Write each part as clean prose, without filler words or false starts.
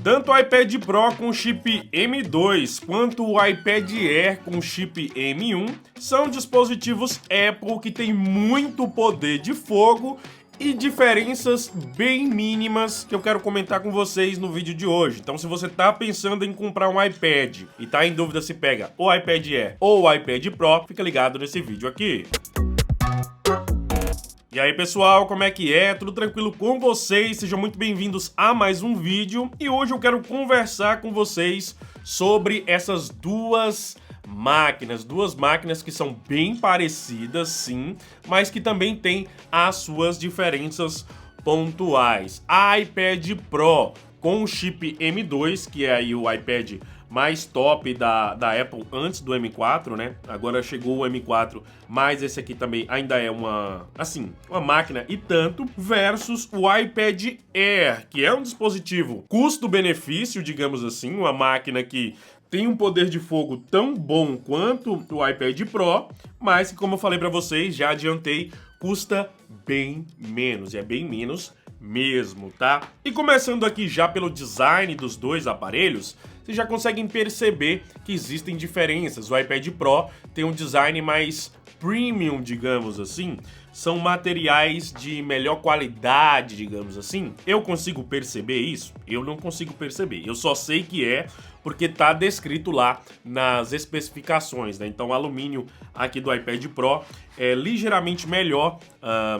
Tanto o iPad Pro com chip M2 quanto o iPad Air com chip M1 são dispositivos Apple que têm muito poder de fogo e diferenças bem mínimas que eu quero comentar com vocês no vídeo de hoje. Então, se você tá pensando em comprar um iPad e tá em dúvida se pega o iPad Air ou o iPad Pro, fica ligado nesse vídeo aqui. E aí pessoal, como é que é? Tudo tranquilo com vocês? Sejam muito bem-vindos a mais um vídeo. E hoje eu quero conversar com vocês sobre essas duas máquinas que são bem parecidas, sim, mas que também têm as suas diferenças pontuais. A iPad Pro com o chip M2, que é aí o iPad mais top da Apple antes do M4, né? Agora chegou o M4, mas esse aqui também ainda é uma máquina e tanto, versus o iPad Air, que é um dispositivo custo-benefício, digamos assim, uma máquina que tem um poder de fogo tão bom quanto o iPad Pro, mas que, como eu falei para vocês, já adiantei, custa bem menos, e é bem menos mesmo, tá? E começando aqui já pelo design dos dois aparelhos, vocês já conseguem perceber que existem diferenças. O iPad Pro tem um design mais premium, digamos assim. São materiais de melhor qualidade, digamos assim. Eu consigo perceber isso? Eu não consigo perceber. Eu só sei que é porque tá descrito lá nas especificações, né? Então o alumínio aqui do iPad Pro é ligeiramente melhor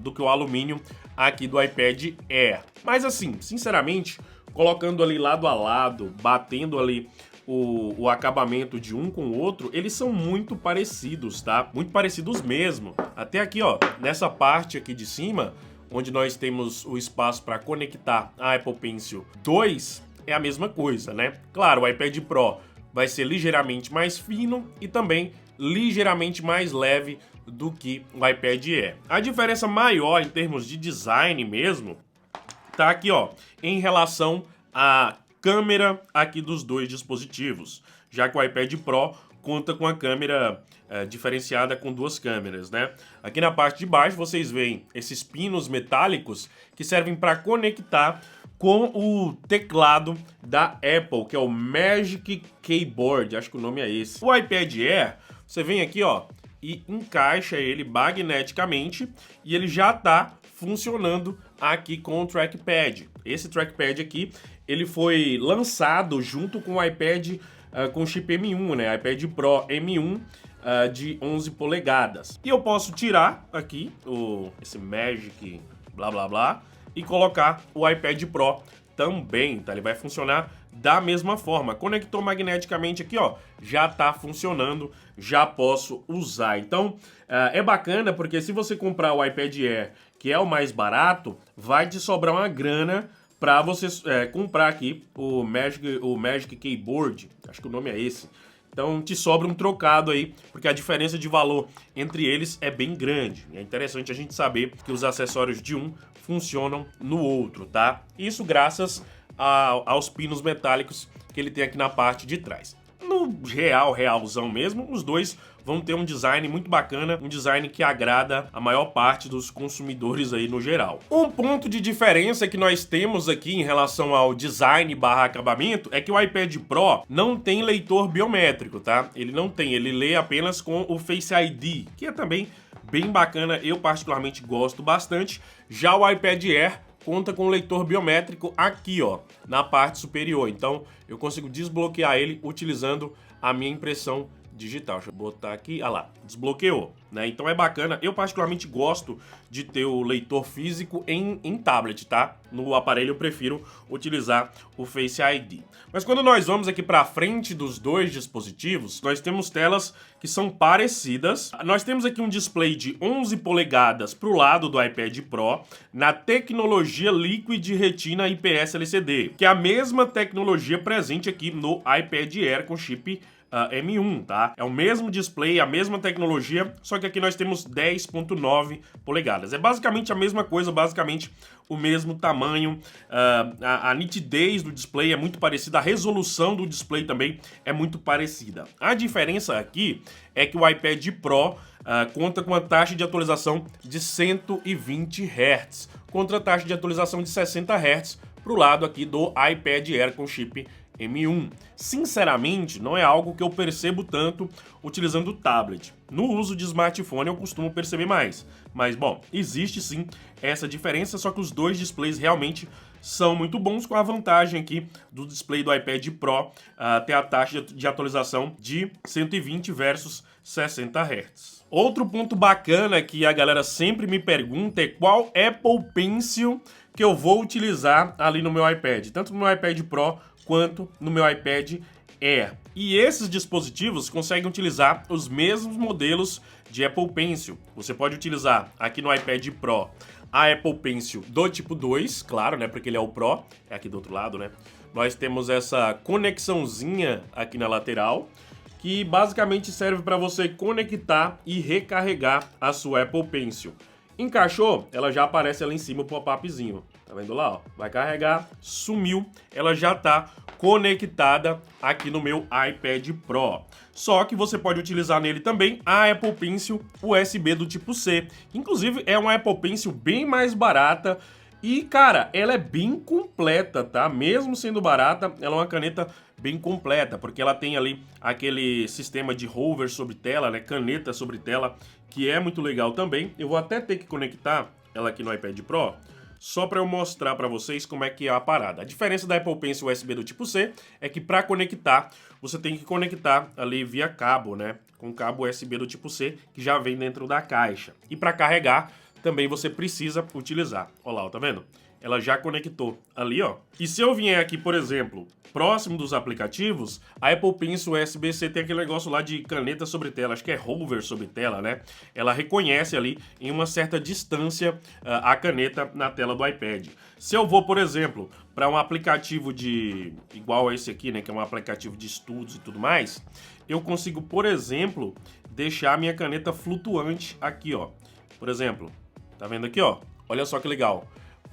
do que o alumínio aqui do iPad Air. Mas assim, sinceramente, colocando ali lado a lado, batendo ali o acabamento de um com o outro, eles são muito parecidos, tá? Muito parecidos mesmo. Até aqui, ó, nessa parte aqui de cima, onde nós temos o espaço para conectar a Apple Pencil 2, é a mesma coisa, né? Claro, o iPad Pro vai ser ligeiramente mais fino e também ligeiramente mais leve do que o iPad Air. A diferença maior em termos de design mesmo tá aqui, ó, em relação à câmera aqui dos dois dispositivos, já que o iPad Pro conta com a câmera diferenciada com duas câmeras, né? Aqui na parte de baixo vocês veem esses pinos metálicos que servem para conectar com o teclado da Apple, que é o Magic Keyboard, acho que o nome é esse. O iPad Air, você vem aqui, ó, e encaixa ele magneticamente e ele já tá funcionando aqui com o trackpad. Esse trackpad aqui, ele foi lançado junto com o iPad com chip M1, né? iPad Pro M1 de 11 polegadas. E eu posso tirar aqui esse Magic blá blá blá e colocar o iPad Pro também, tá? Ele vai funcionar da mesma forma. Conectou magneticamente aqui, ó, já tá funcionando, já posso usar. Então, é bacana porque se você comprar o iPad Air, que é o mais barato, vai te sobrar uma grana para você comprar aqui o Magic Keyboard, acho que o nome é esse. Então te sobra um trocado aí, porque a diferença de valor entre eles é bem grande. É interessante a gente saber que os acessórios de um funcionam no outro, tá? Isso graças aos pinos metálicos que ele tem aqui na parte de trás. No realzão mesmo, os dois vão ter um design muito bacana, um design que agrada a maior parte dos consumidores aí no geral. Um ponto de diferença que nós temos aqui em relação ao design / acabamento é que o iPad Pro não tem leitor biométrico, tá? Ele não tem, ele lê apenas com o Face ID, que é também bem bacana, eu particularmente gosto bastante. Já o iPad Air conta com leitor biométrico aqui, ó, na parte superior. Então, eu consigo desbloquear ele utilizando a minha impressão digital. Deixa eu botar aqui, ah lá, desbloqueou, né? Então é bacana. Eu particularmente gosto de ter o leitor físico em tablet, tá? No aparelho eu prefiro utilizar o Face ID. Mas quando nós vamos aqui para frente dos dois dispositivos, nós temos telas que são parecidas. Nós temos aqui um display de 11 polegadas para o lado do iPad Pro, na tecnologia Liquid Retina IPS LCD, que é a mesma tecnologia presente aqui no iPad Air com chip M1, tá? É o mesmo display, a mesma tecnologia, só que aqui nós temos 10.9 polegadas. É basicamente a mesma coisa, basicamente o mesmo tamanho. A nitidez do display é muito parecida, a resolução do display também é muito parecida. A diferença aqui é que o iPad Pro conta com uma taxa de atualização de 120 Hz, contra a taxa de atualização de 60 Hz pro lado aqui do iPad Air com chip M1. Sinceramente, não é algo que eu percebo tanto utilizando o tablet. No uso de smartphone eu costumo perceber mais. Mas, bom, existe sim essa diferença, só que os dois displays realmente são muito bons, com a vantagem aqui do display do iPad Pro ter a taxa de atualização de 120 versus 60 Hz. Outro ponto bacana que a galera sempre me pergunta é qual Apple Pencil que eu vou utilizar ali no meu iPad, tanto no meu iPad Pro quanto no meu iPad Air. E esses dispositivos conseguem utilizar os mesmos modelos de Apple Pencil. Você pode utilizar aqui no iPad Pro a Apple Pencil do tipo 2, claro, né, porque ele é o Pro, é aqui do outro lado, né? Nós temos essa conexãozinha aqui na lateral, que basicamente serve para você conectar e recarregar a sua Apple Pencil. Encaixou, ela já aparece ali em cima o pop-upzinho. Tá vendo lá, ó? Vai carregar, sumiu, ela já tá conectada aqui no meu iPad Pro. Só que você pode utilizar nele também a Apple Pencil USB do tipo C. Inclusive, é uma Apple Pencil bem mais barata e, cara, ela é bem completa, tá? Mesmo sendo barata, ela é uma caneta bem completa, porque ela tem ali aquele sistema de hover sobre tela, né? Caneta sobre tela, que é muito legal também. Eu vou até ter que conectar ela aqui no iPad Pro, só para eu mostrar para vocês como é que é a parada. A diferença da Apple Pencil USB do tipo C é que para conectar, você tem que conectar ali via cabo, né? Com cabo USB do tipo C, que já vem dentro da caixa. E para carregar, também você precisa utilizar. Olha lá, ó, tá vendo? Ela já conectou ali, ó. E se eu vier aqui, por exemplo, próximo dos aplicativos, a Apple Pencil USB-C tem aquele negócio lá de caneta sobre tela, acho que é hover sobre tela, né? Ela reconhece ali em uma certa distância a caneta na tela do iPad. Se eu vou, por exemplo, para um aplicativo de igual a esse aqui, né, que é um aplicativo de estudos e tudo mais, eu consigo, por exemplo, deixar a minha caneta flutuante aqui, ó. Por exemplo, tá vendo aqui, ó? Olha só que legal.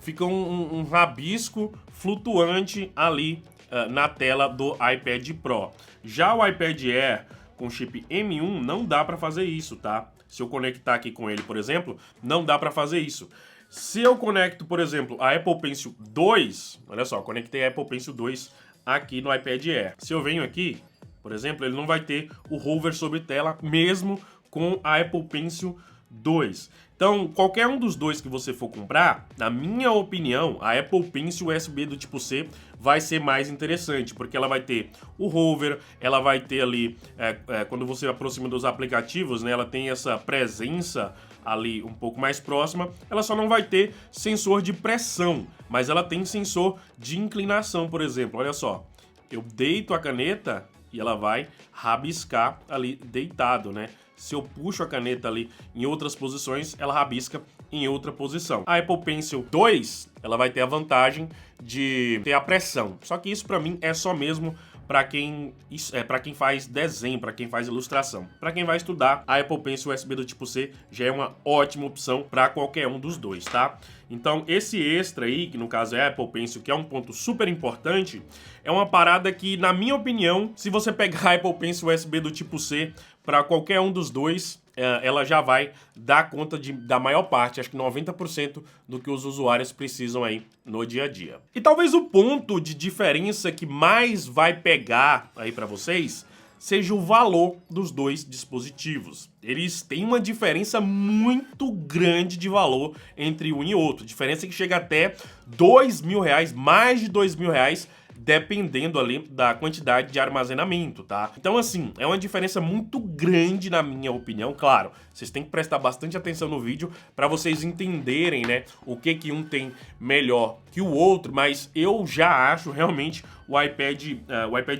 Fica um rabisco flutuante ali na tela do iPad Pro. Já o iPad Air com chip M1 não dá para fazer isso, tá? Se eu conectar aqui com ele, por exemplo, não dá para fazer isso. Se eu conecto, por exemplo, a Apple Pencil 2, olha só, conectei a Apple Pencil 2 aqui no iPad Air. Se eu venho aqui, por exemplo, ele não vai ter o hover sobre tela, mesmo com a Apple Pencil 2. Então, qualquer um dos dois que você for comprar, na minha opinião, a Apple Pencil USB do tipo C vai ser mais interessante, porque ela vai ter o hover, ela vai ter ali, quando você aproxima dos aplicativos, né, ela tem essa presença ali um pouco mais próxima, ela só não vai ter sensor de pressão, mas ela tem sensor de inclinação, por exemplo. Olha só, eu deito a caneta e ela vai rabiscar ali deitado, né? Se eu puxo a caneta ali em outras posições, ela rabisca em outra posição. A Apple Pencil 2, ela vai ter a vantagem de ter a pressão. Só que isso para mim é só mesmo para quem faz desenho, para quem faz ilustração. Para quem vai estudar, a Apple Pencil USB do tipo C já é uma ótima opção para qualquer um dos dois, tá? Então, esse extra aí, que no caso é a Apple Pencil, que é um ponto super importante, é uma parada que, na minha opinião, se você pegar a Apple Pencil USB do tipo C para qualquer um dos dois, ela já vai dar conta da maior parte, acho que 90% do que os usuários precisam aí no dia a dia. E talvez o ponto de diferença que mais vai pegar aí para vocês seja o valor dos dois dispositivos. Eles têm uma diferença muito grande de valor entre um e outro. Diferença que chega até R$2.000, mais de R$2.000, dependendo ali da quantidade de armazenamento, tá? Então, assim, é uma diferença muito grande na minha opinião. Claro, vocês têm que prestar bastante atenção no vídeo para vocês entenderem, né, o que um tem melhor que o outro, mas eu já acho realmente o iPad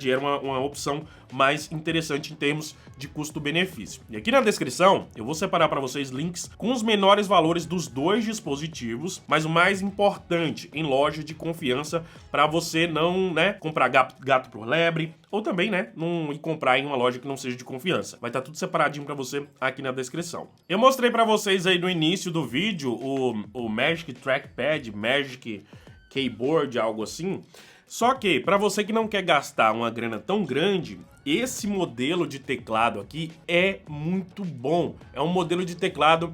Air uma opção mais interessante em termos de custo-benefício. E aqui na descrição eu vou separar para vocês links com os menores valores dos dois dispositivos, mas o mais importante, em loja de confiança, para você não, né, comprar gato por lebre, ou também, né, não ir comprar em uma loja que não seja de confiança. Vai estar tudo separadinho para você aqui na descrição. Eu mostrei para vocês aí no início do vídeo o Magic Trackpad, Magic Keyboard, algo assim. Só que, para você que não quer gastar uma grana tão grande, esse modelo de teclado aqui é muito bom. É um modelo de teclado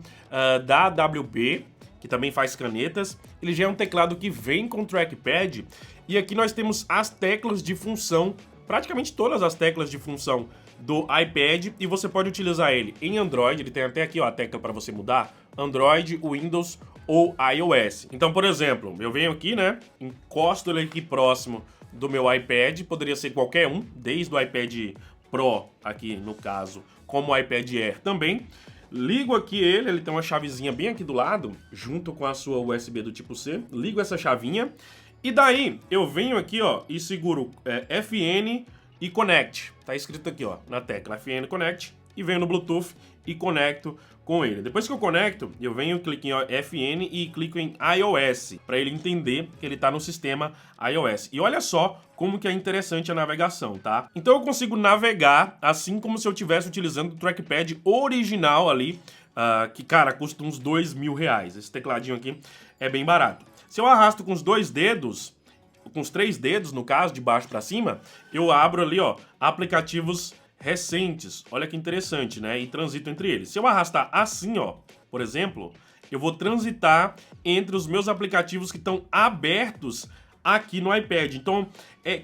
da AWB, que também faz canetas. Ele já é um teclado que vem com trackpad, e aqui nós temos as teclas de função, praticamente todas as teclas de função do iPad, e você pode utilizar ele em Android. Ele tem até aqui, ó, a tecla para você mudar, Android, Windows ou iOS. Então, por exemplo, eu venho aqui, né, encosto ele aqui próximo do meu iPad, poderia ser qualquer um, desde o iPad Pro, aqui no caso, como o iPad Air também. Ligo aqui ele tem uma chavezinha bem aqui do lado, junto com a sua USB do tipo C. Ligo essa chavinha e daí eu venho aqui, ó, e seguro FN e Connect. Tá escrito aqui, ó, na tecla FN Connect, e venho no Bluetooth e conecto com ele. Depois que eu conecto, eu venho, clico em FN e clico em iOS, para ele entender que ele está no sistema iOS. E olha só como que é interessante a navegação, tá? Então eu consigo navegar assim como se eu estivesse utilizando o trackpad original ali, que, cara, custa uns R$2.000. Esse tecladinho aqui é bem barato. Se eu arrasto com os dois dedos, com os 3 dedos, no caso, de baixo para cima, eu abro ali, ó, aplicativos recentes. Olha que interessante, né? E transito entre eles. Se eu arrastar assim, ó, por exemplo, eu vou transitar entre os meus aplicativos que estão abertos aqui no iPad. Então,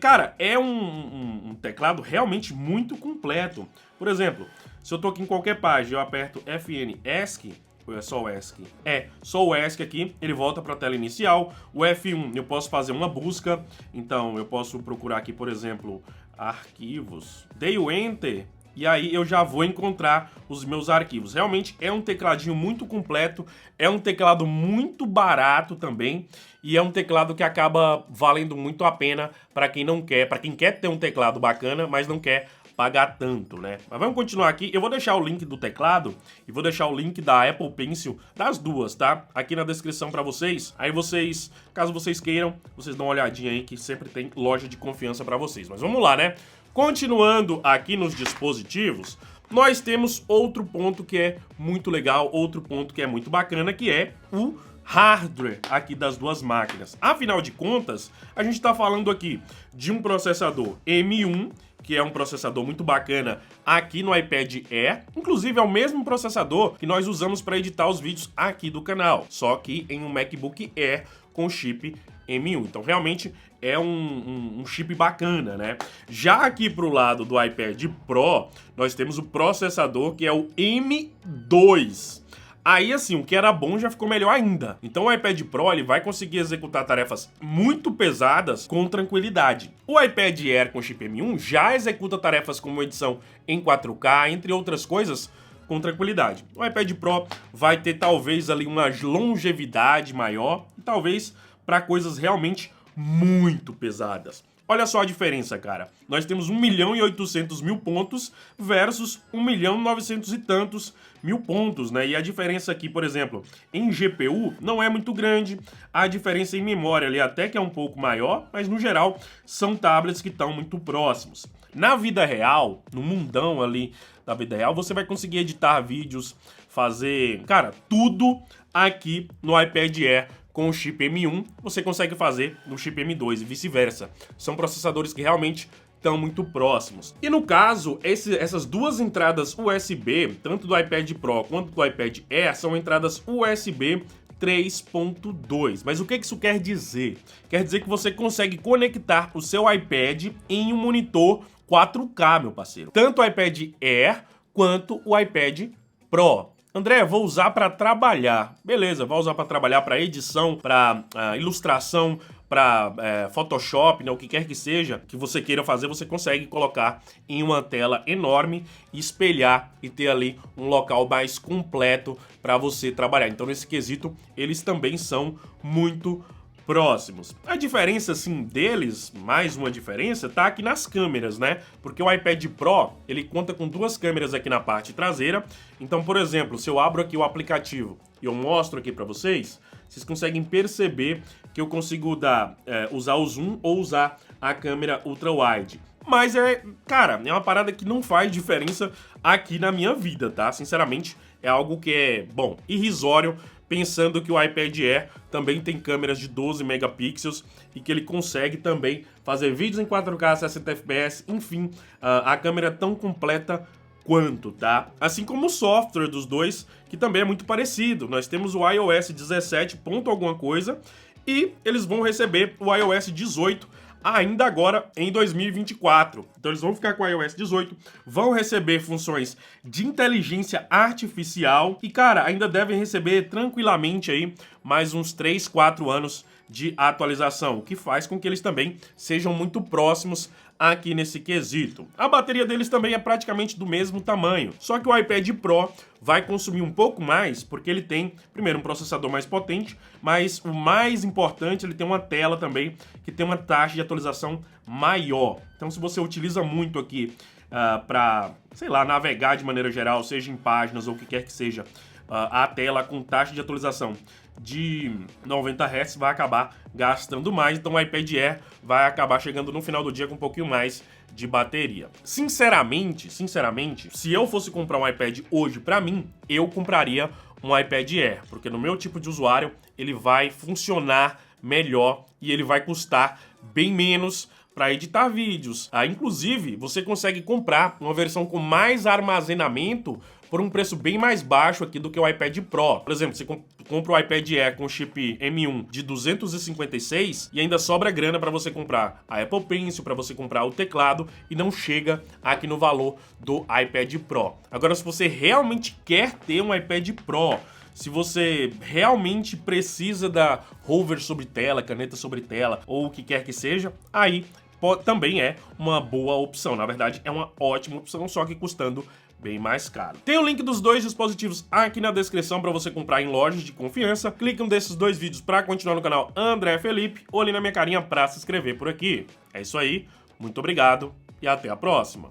cara, é um teclado realmente muito completo. Por exemplo, se eu tô aqui em qualquer página, eu aperto FN ESC, ou é só o ESC? É, só o ESC aqui, ele volta para a tela inicial. O F1, eu posso fazer uma busca, então eu posso procurar aqui, por exemplo, arquivos. Dei o Enter e aí eu já vou encontrar os meus arquivos. Realmente é um tecladinho muito completo, é um teclado muito barato também, e é um teclado que acaba valendo muito a pena para quem não quer, para quem quer ter um teclado bacana, mas não quer pagar tanto, né? Mas vamos continuar aqui. Eu vou deixar o link do teclado e vou deixar o link da Apple Pencil, das duas, tá? Aqui na descrição pra vocês. Aí vocês, caso vocês queiram, vocês dão uma olhadinha aí que sempre tem loja de confiança pra vocês. Mas vamos lá, né? Continuando aqui nos dispositivos, nós temos outro ponto que é muito legal, outro ponto que é muito bacana, que é o hardware aqui das duas máquinas. Afinal de contas, a gente tá falando aqui de um processador M1, que é um processador muito bacana aqui no iPad Air. Inclusive, é o mesmo processador que nós usamos para editar os vídeos aqui do canal, só que em um MacBook Air com chip M1. Então, realmente é um chip bacana, né? Já aqui pro lado do iPad Pro, nós temos o processador que é o M2. Aí, assim, o que era bom já ficou melhor ainda. Então o iPad Pro ele vai conseguir executar tarefas muito pesadas com tranquilidade. O iPad Air com chip M1 já executa tarefas como edição em 4K, entre outras coisas, com tranquilidade. O iPad Pro vai ter talvez ali uma longevidade maior, e talvez para coisas realmente muito pesadas. Olha só a diferença, cara. Nós temos 1.800.000 pontos versus 1.900.000 e tantos mil pontos, né? E a diferença aqui, por exemplo, em GPU não é muito grande. A diferença em memória ali até que é um pouco maior, mas no geral são tablets que estão muito próximos. Na vida real, no mundão ali da vida real, você vai conseguir editar vídeos, fazer, cara, tudo aqui no iPad Air. Com o chip M1, você consegue fazer no chip M2 e vice-versa. São processadores que realmente estão muito próximos. E no caso, essas duas entradas USB, tanto do iPad Pro quanto do iPad Air, são entradas USB 3.2. Mas o que isso quer dizer? Quer dizer que você consegue conectar o seu iPad em um monitor 4K, meu parceiro. Tanto o iPad Air quanto o iPad Pro. André, vou usar para trabalhar. Beleza, vou usar para trabalhar, para edição, para ilustração, para Photoshop, né, o que quer que seja que você queira fazer, você consegue colocar em uma tela enorme, espelhar e ter ali um local mais completo para você trabalhar. Então, nesse quesito, eles também são muito próximos. A diferença, assim, deles, mais uma diferença, tá aqui nas câmeras, né? Porque o iPad Pro, ele conta com duas câmeras aqui na parte traseira. Então, por exemplo, se eu abro aqui o aplicativo e eu mostro aqui pra vocês, vocês conseguem perceber que eu consigo usar o zoom ou usar a câmera ultra-wide. Mas cara, é uma parada que não faz diferença aqui na minha vida, tá? Sinceramente, é algo que é, bom, irrisório, pensando que o iPad Air também tem câmeras de 12 megapixels e que ele consegue também fazer vídeos em 4K, 60 fps, enfim, a câmera é tão completa quanto, tá? Assim como o software dos dois, que também é muito parecido. Nós temos o iOS 17 ponto alguma coisa e eles vão receber o iOS 18 ainda agora em 2024. Então eles vão ficar com o iOS 18, vão receber funções de inteligência artificial e, cara, ainda devem receber tranquilamente aí mais uns 3, 4 anos de atualização, o que faz com que eles também sejam muito próximos aqui nesse quesito. A bateria deles também é praticamente do mesmo tamanho, só que o iPad Pro vai consumir um pouco mais, porque ele tem, primeiro, um processador mais potente, mas o mais importante, ele tem uma tela também que tem uma taxa de atualização maior. Então, se você utiliza muito aqui para, sei lá, navegar de maneira geral, seja em páginas ou o que quer que seja, a tela com taxa de atualização de 90 Hz vai acabar gastando mais, então o iPad Air vai acabar chegando no final do dia com um pouquinho mais de bateria. Sinceramente, se eu fosse comprar um iPad hoje pra mim, eu compraria um iPad Air, porque no meu tipo de usuário ele vai funcionar melhor e ele vai custar bem menos para editar vídeos. Inclusive, você consegue comprar uma versão com mais armazenamento por um preço bem mais baixo aqui do que o iPad Pro. Por exemplo, você compra o iPad Air com chip M1 de 256 e ainda sobra grana para você comprar a Apple Pencil, para você comprar o teclado e não chega aqui no valor do iPad Pro. Agora, se você realmente quer ter um iPad Pro, se você realmente precisa da hover sobre tela, caneta sobre tela ou o que quer que seja, aí também é uma boa opção. Na verdade, é uma ótima opção, só que custando bem mais caro. Tem o link dos dois dispositivos aqui na descrição para você comprar em lojas de confiança. Clique um desses dois vídeos para continuar no canal André Felipe ou ali na minha carinha para se inscrever por aqui. É isso aí, muito obrigado e até a próxima.